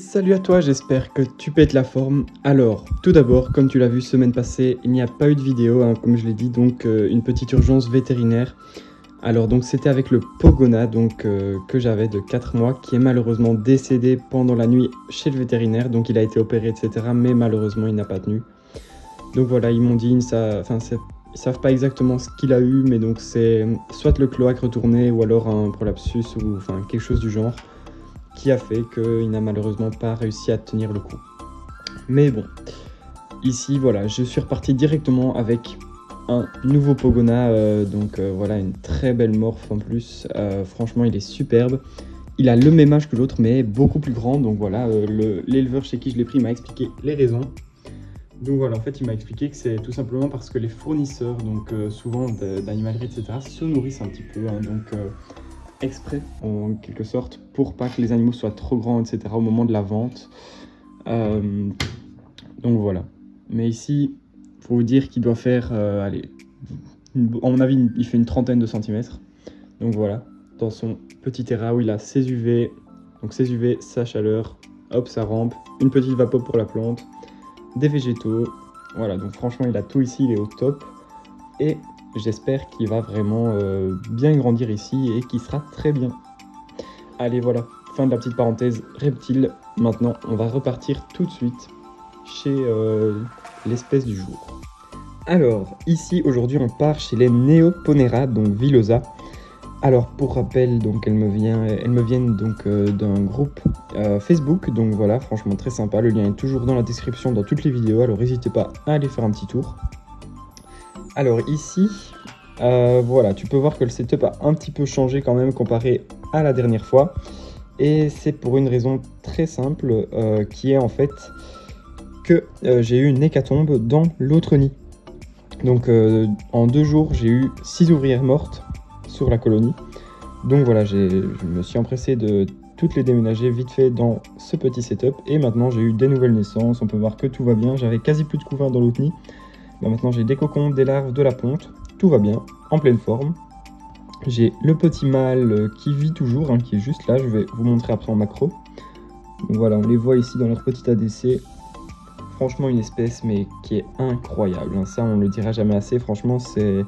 salut à toi, j'espère que tu pètes la forme. Alors, tout d'abord, comme tu l'as vu semaine passée, il n'y a pas eu de vidéo, comme je l'ai dit, donc une petite urgence vétérinaire. Alors donc c'était avec le Pogona que j'avais de 4 mois qui est malheureusement décédé pendant la nuit chez le vétérinaire, donc il a été opéré etc. mais malheureusement il n'a pas tenu. Donc voilà, ils m'ont dit, ils savent pas exactement ce qu'il a eu, mais donc c'est soit le cloaque retourné ou alors un prolapsus ou quelque chose du genre qui a fait qu'il n'a malheureusement pas réussi à tenir le coup. Mais bon, ici voilà, je suis reparti directement avec un nouveau Pogona, voilà, une très belle morphe en plus, franchement il est superbe. Il a le même âge que l'autre mais beaucoup plus grand, donc voilà, l'éleveur chez qui je l'ai pris m'a expliqué les raisons. Donc voilà, en fait il m'a expliqué que c'est tout simplement parce que les fournisseurs, donc souvent d'animalerie etc, se nourrissent un petit peu, exprès en quelque sorte, pour pas que les animaux soient trop grands etc au moment de la vente. Donc voilà, mais ici faut vous dire qu'il doit faire, à mon avis, il fait une trentaine de centimètres. Donc voilà, dans son petit terrain où il a ses UV, donc ses UV, sa chaleur, hop, sa rampe, une petite vapo pour la plante, des végétaux. Voilà, donc franchement, il a tout ici, il est au top. Et j'espère qu'il va vraiment bien grandir ici et qu'il sera très bien. Allez, voilà, fin de la petite parenthèse reptile. Maintenant, on va repartir tout de suite chez l'espèce du jour. Alors, ici, aujourd'hui, on part chez les Neoponera, donc Villosa. Alors, pour rappel, donc, elles me viennent donc d'un groupe Facebook, donc voilà, franchement très sympa. Le lien est toujours dans la description dans toutes les vidéos, alors n'hésitez pas à aller faire un petit tour. Alors ici, voilà, tu peux voir que le setup a un petit peu changé quand même comparé à la dernière fois. Et c'est pour une raison très simple, qui est en fait que j'ai eu une hécatombe dans l'autre nid. Donc en 2 jours, j'ai eu 6 ouvrières mortes sur la colonie. Donc voilà, je me suis empressé de toutes les déménager vite fait dans ce petit setup. Et maintenant, j'ai eu des nouvelles naissances. On peut voir que tout va bien. J'avais quasi plus de couvain dans l'autre nid. Maintenant, j'ai des cocons, des larves, de la ponte. Tout va bien, en pleine forme. J'ai le petit mâle qui vit toujours, qui est juste là. Je vais vous montrer après en macro. Donc voilà, on les voit ici dans leur petit ADC. Franchement, une espèce mais qui est incroyable. Ça, on ne le dira jamais assez. Franchement, c'est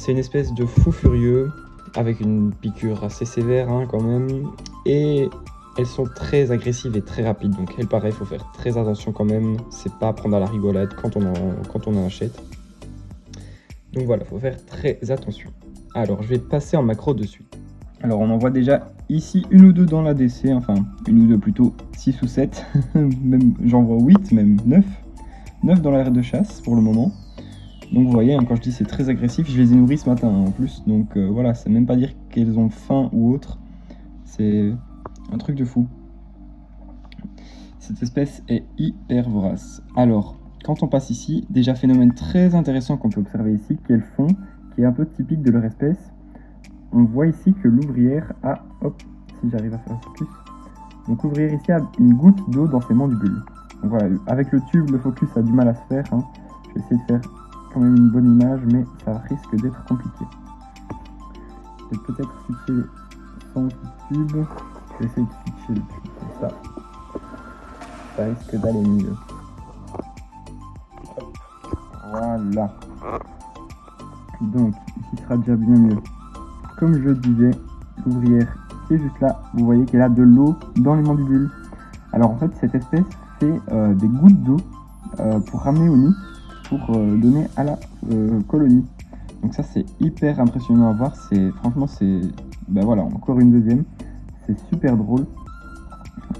une espèce de fou furieux avec une piqûre assez sévère quand même. Et elles sont très agressives et très rapides. Donc, elles, pareil, il faut faire très attention quand même. C'est pas à prendre à la rigolade quand on en achète. Donc voilà, il faut faire très attention. Alors, je vais passer en macro de suite. Alors, on en voit déjà ici une ou deux dans l'ADC, enfin une ou deux plutôt, 6 ou 7, même j'en vois 8, même 9 dans l'aire de chasse pour le moment. Donc vous voyez, quand je dis c'est très agressif, je les ai nourris ce matin en plus, donc voilà, c'est même pas dire qu'elles ont faim ou autre, c'est un truc de fou. Cette espèce est hyper vorace. Alors, quand on passe ici, déjà phénomène très intéressant qu'on peut observer ici, qui est le fond, qui est un peu typique de leur espèce. On voit ici que l'ouvrière a, hop, si j'arrive à faire un focus, donc l'ouvrière ici a une goutte d'eau dans ses mandibules. Donc voilà, avec le tube, le focus a du mal à se faire. Je vais essayer de faire quand même une bonne image, mais ça risque d'être compliqué. Je vais peut-être switcher sans tube. Je vais essayer de switcher le tube comme ça. Ça risque d'aller mieux. Voilà. Donc, ici sera déjà bien mieux. Comme je le disais, l'ouvrière qui est juste là, vous voyez qu'elle a de l'eau dans les mandibules. Alors en fait, cette espèce fait des gouttes d'eau pour ramener au nid, pour donner à la colonie. Donc ça, c'est hyper impressionnant à voir. Franchement, voilà, encore une deuxième. C'est super drôle.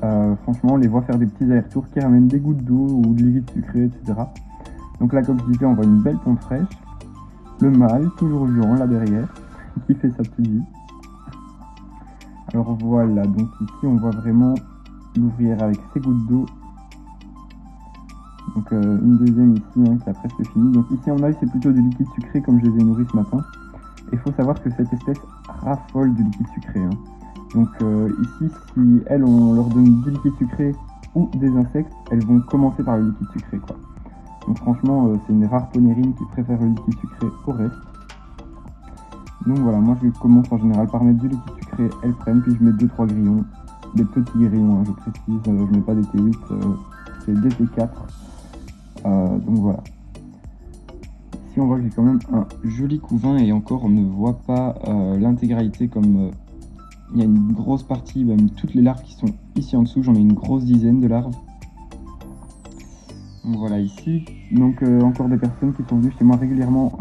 Franchement, on les voit faire des petits allers-retours qui ramènent des gouttes d'eau ou de liquide sucré, etc. Donc là, comme je disais, on voit une belle pompe fraîche. Le mâle, toujours vivant là derrière, qui fait sa petite vie. Alors voilà, donc ici on voit vraiment l'ouvrière avec ses gouttes d'eau. Donc une deuxième ici qui a presque fini. Donc ici on a c'est plutôt du liquide sucré comme je les ai nourris ce matin. Et il faut savoir que cette espèce raffole du liquide sucré. Donc ici, si elles, on leur donne du liquide sucré ou des insectes, elles vont commencer par le liquide sucré, quoi. Donc franchement, c'est une rare ponérine qui préfère le liquide sucré au reste. Donc voilà, moi je commence en général par mettre du liquide sucré, elles prennent, puis je mets 2-3 grillons. des petits grillons, hein, je précise, je mets pas des T8, c'est des T4. Donc voilà. Ici on voit que j'ai quand même un joli couvain et encore on ne voit pas l'intégralité comme il y a une grosse partie, même toutes les larves qui sont ici en dessous, j'en ai une grosse dizaine de larves. Donc voilà ici, donc encore des personnes qui sont venues chez moi régulièrement,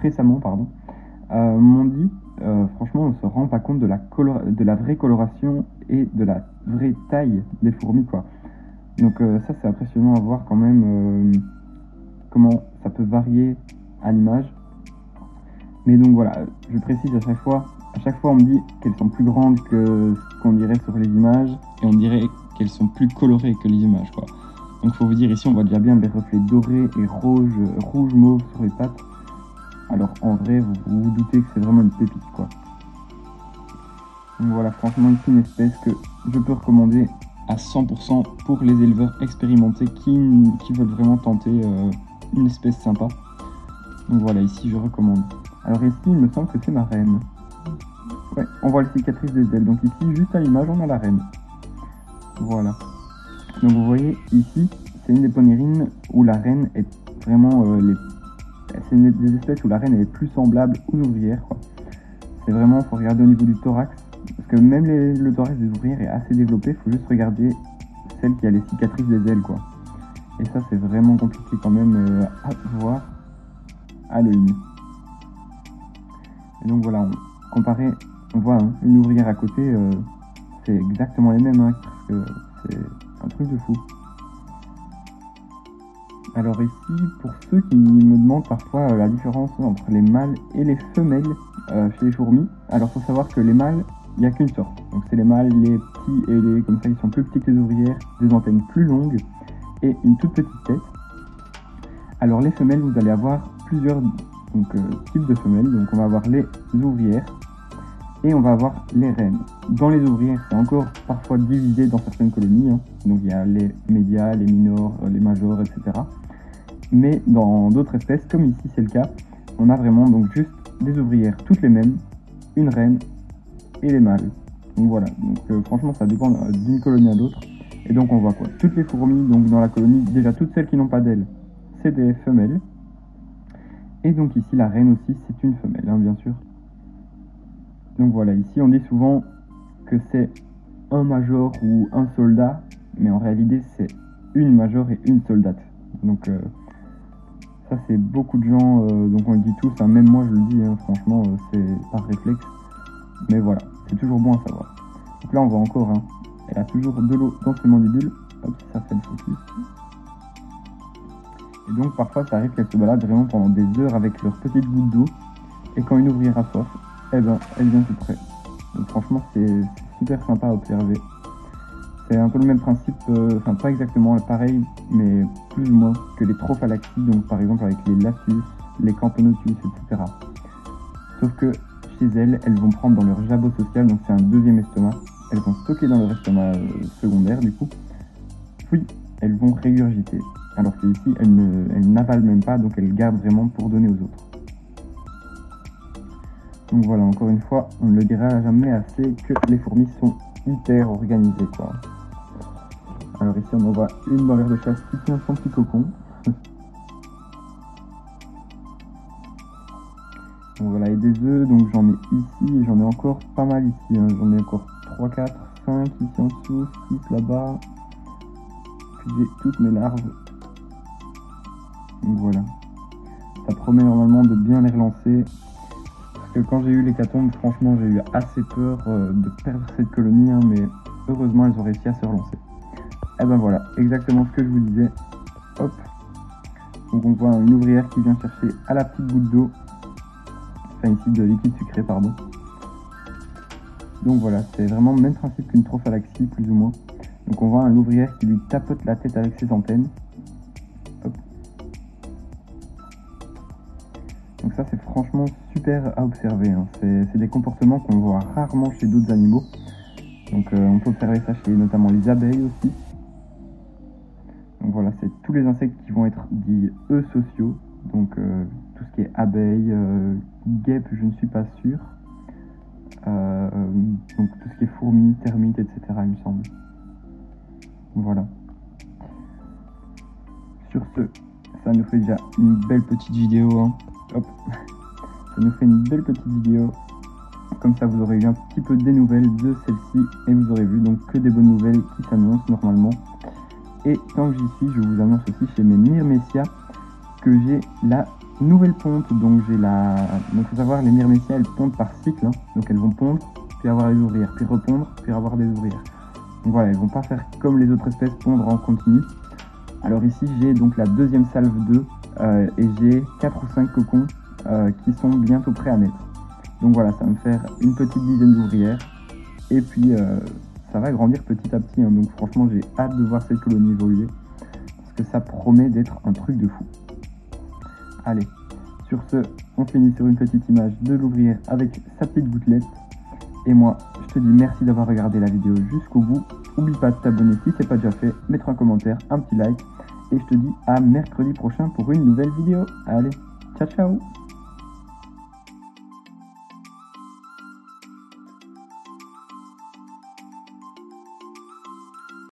récemment m'ont dit, franchement on ne se rend pas compte de la vraie coloration et de la vraie taille des fourmis quoi. Donc ça c'est impressionnant à voir quand même comment ça peut varier à l'image. Mais donc voilà, je précise à chaque fois on me dit qu'elles sont plus grandes que ce qu'on dirait sur les images et on dirait qu'elles sont plus colorées que les images quoi. Donc il faut vous dire ici on voit déjà bien les reflets dorés et rouge mauve sur les pattes. Alors en vrai vous vous doutez que c'est vraiment une pépite quoi. Donc voilà, franchement ici une espèce que je peux recommander à 100% pour les éleveurs expérimentés qui veulent vraiment tenter une espèce sympa. Donc voilà, ici je recommande. Alors ici il me semble que c'est ma reine. Ouais, on voit les cicatrices des ailes. Donc ici juste à l'image on a la reine. Voilà. Donc vous voyez ici c'est une des ponérines où la reine est vraiment c'est une des espèces où la reine est plus semblable aux ouvrières quoi. C'est vraiment, faut regarder au niveau du thorax. Parce que même le thorax des ouvrières est assez développé, il faut juste regarder celle qui a les cicatrices des ailes quoi. Et ça c'est vraiment compliqué quand même à voir à l'œil nu. Et donc voilà, on voit hein, une ouvrière à côté, c'est exactement les mêmes, hein, parce que c'est un truc de fou. Alors ici, pour ceux qui me demandent parfois la différence entre les mâles et les femelles chez les fourmis, alors il faut savoir que les mâles, il n'y a qu'une sorte. Donc c'est les mâles, les petits ailés, comme ça ils sont plus petits que les ouvrières, des antennes plus longues et une toute petite tête. Alors les femelles, vous allez avoir plusieurs types de femelles. Donc on va avoir les ouvrières et on va avoir les reines. Dans les ouvrières, c'est encore parfois divisé dans certaines colonies. Hein. Donc il y a les médias, les minors, les majors, etc. Mais dans d'autres espèces, comme ici c'est le cas, on a vraiment donc juste des ouvrières toutes les mêmes, une reine et les mâles. Donc voilà, donc franchement ça dépend d'une colonie à l'autre. Et donc on voit quoi? Toutes les fourmis donc dans la colonie, déjà toutes celles qui n'ont pas d'ailes, c'est des femelles. Et donc ici la reine aussi c'est une femelle, hein, bien sûr. Donc voilà, ici on dit souvent que c'est un major ou un soldat, mais en réalité c'est une major et une soldate. Donc ça c'est beaucoup de gens, donc on le dit tous, hein, même moi je le dis, hein, franchement c'est par réflexe. Mais voilà, c'est toujours bon à savoir. Donc là on voit encore, hein, elle a toujours de l'eau dans ses mandibules. Hop, ça fait le focus. Et donc parfois ça arrive qu'elles se baladent vraiment pendant des heures avec leurs petites gouttes d'eau. Et quand une ouvrière a soif, eh ben, elle vient tout près. Donc franchement c'est super sympa à observer. C'est un peu le même principe, enfin pas exactement pareil, mais plus ou moins que les trophalaxies, donc par exemple avec les Lasius, les Camponotus, etc. Sauf que chez elles vont prendre dans leur jabot social, donc c'est un deuxième estomac. Elles vont stocker dans leur estomac secondaire du coup, puis elles vont régurgiter. Alors que ici, elles n'avalent même pas, donc elles gardent vraiment pour donner aux autres. Donc voilà, encore une fois, on ne le dira jamais assez que les fourmis sont hyper organisées, quoi. Alors ici, on en voit une dans l'air de chasse qui tient son petit cocon. Donc voilà, et des œufs, donc j'en ai ici, et j'en ai encore pas mal ici. Hein. J'en ai encore 3, 4, 5 ici en dessous, 6 là-bas. Puis j'ai toutes mes larves. Donc voilà. Ça promet normalement de bien les relancer. Parce que quand j'ai eu l'hécatombe, franchement, j'ai eu assez peur de perdre cette colonie, hein, mais heureusement, elles ont réussi à se relancer. Et ben voilà, exactement ce que je vous disais. Hop. Donc on voit une ouvrière qui vient chercher à la petite goutte d'eau. Enfin ici de liquide sucré, pardon. Donc voilà, c'est vraiment le même principe qu'une trophalaxie, plus ou moins. Donc on voit l'ouvrière qui lui tapote la tête avec ses antennes. Hop. Donc ça c'est franchement super à observer. Hein. C'est des comportements qu'on voit rarement chez d'autres animaux. Donc on peut observer ça chez notamment les abeilles aussi. Donc voilà, c'est tous les insectes qui vont être dits eusociaux. Donc tout ce qui est abeilles, guêpes, je ne suis pas sûr. Donc tout ce qui est fourmis, termites, etc. il me semble. Voilà. Sur ce, ça nous fait déjà une belle petite vidéo. Hein. Hop. Ça nous fait une belle petite vidéo. Comme ça, vous aurez eu un petit peu des nouvelles de celle-ci. Et vous aurez vu donc que des bonnes nouvelles qui s'annoncent normalement. Et tant que j'y suis, je vous annonce aussi chez mes Myrmecia que j'ai la nouvelle ponte. Donc j'ai la... Donc faut savoir, les Myrmecia, elles pondent par cycle. Hein. Donc elles vont pondre, puis avoir les ouvrières, puis repondre, puis avoir des ouvrières. Donc voilà, elles vont pas faire comme les autres espèces, pondre en continu. Alors ici, j'ai donc la deuxième salve 2 et j'ai 4 ou 5 cocons qui sont bientôt prêts à naître. Donc voilà, ça va me faire une petite dizaine d'ouvrières. Et puis, ça va grandir petit à petit. Hein. Donc franchement, j'ai hâte de voir cette colonie évoluer. Parce que ça promet d'être un truc de fou. Allez, sur ce, on finit sur une petite image de l'ouvrière avec sa petite gouttelette. Et moi, je te dis merci d'avoir regardé la vidéo jusqu'au bout. N'oublie pas de t'abonner si ce n'est pas déjà fait, mettre un commentaire, un petit like. Et je te dis à mercredi prochain pour une nouvelle vidéo. Allez, ciao ciao!